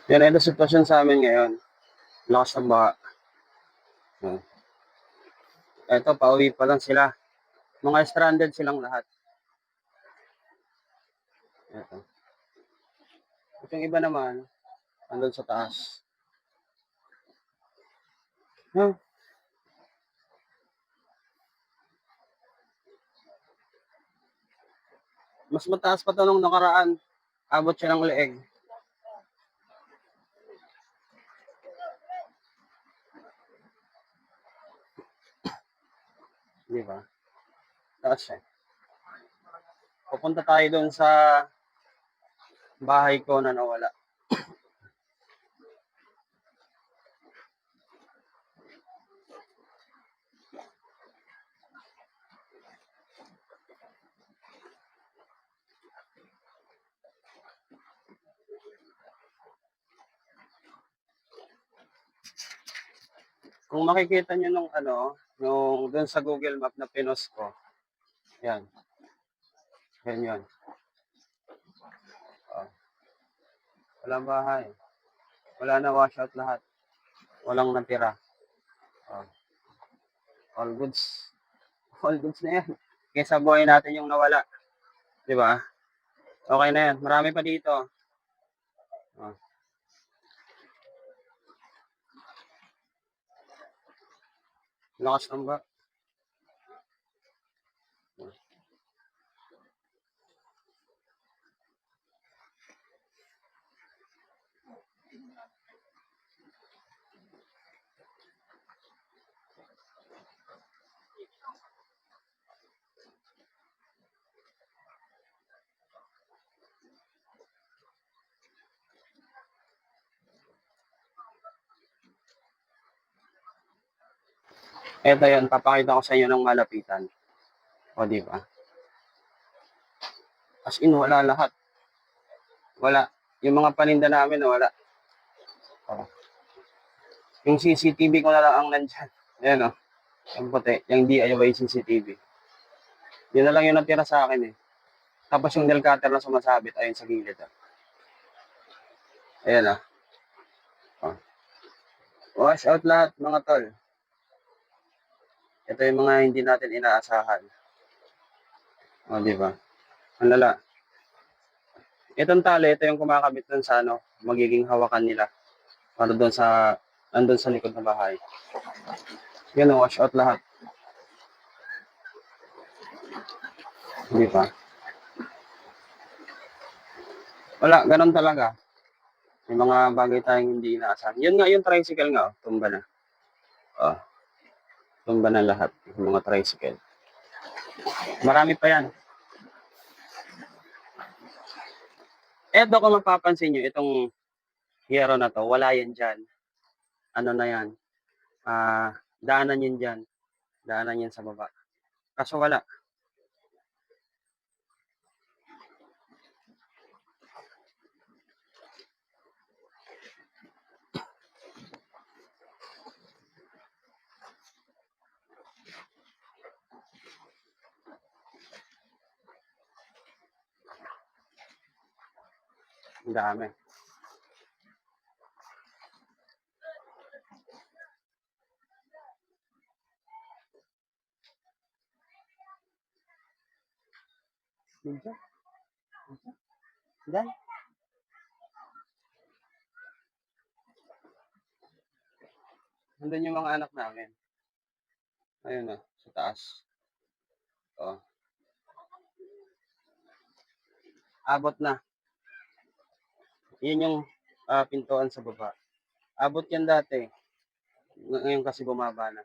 Yan ito sitwasyon sa amin ngayon. Lakas ng baha. Hmm. Eto, pauwi pa lang sila. Mga stranded silang lahat. Eto. Itong iba naman, andun sa taas. Huh? Mas mataas pa to nung nakaraan. Abot siya ng leeg. Di ba? Taas siya. Pupunta tayo doon sa bahay ko na nawala. Kung makikita nyo nung nung doon sa Google Map na pinost ko, yan. Yan yun. Oh, walang bahay. Wala na, wash out lahat. Walang natira. Oh, all goods. All goods na yan. Kesa buhay natin yung nawala. Di ba? Okay na yan. Marami pa dito. Oh. Lakas ng ba? Ito yun, papakita ko sa inyo ng malapitan. O, di ba? As in, wala lahat. Wala. Yung mga paninda namin, wala. O. Yung CCTV ko na lang ang nandyan. Ayan o. Yung puti. Yung DIY CCTV. Yun na lang yung natira sa akin eh. Tapos yung nail cutter na sumasabit, ayun sa gilid. Ayan o. Wash out lahat, mga tol. Ito yung mga hindi natin inaasahan. O, di ba? Ang lala. Itong tali, ito yung kumakabit dun sa magiging hawakan nila. Para doon sa, andun sa likod ng bahay. Yan o, wash out lahat. Di ba? Wala, ganun talaga. May mga bagay tayong hindi inaasahan. Yun nga, yung tricycle nga, tumba na. Oh, tumba na lahat, yung mga tricycle. Marami pa yan. Eto kung mapapansin nyo, itong hero na to, wala yan dyan. Ano na yan? Daanan yun dyan. Daanan yan sa baba. Kaso wala. Ang dami. Dyan. Nandun yung mga anak namin. Ayun o, sa taas. Oh. Abot na. Yun yung pintuan sa baba. Abot yan dati. Ngayon kasi bumaba na.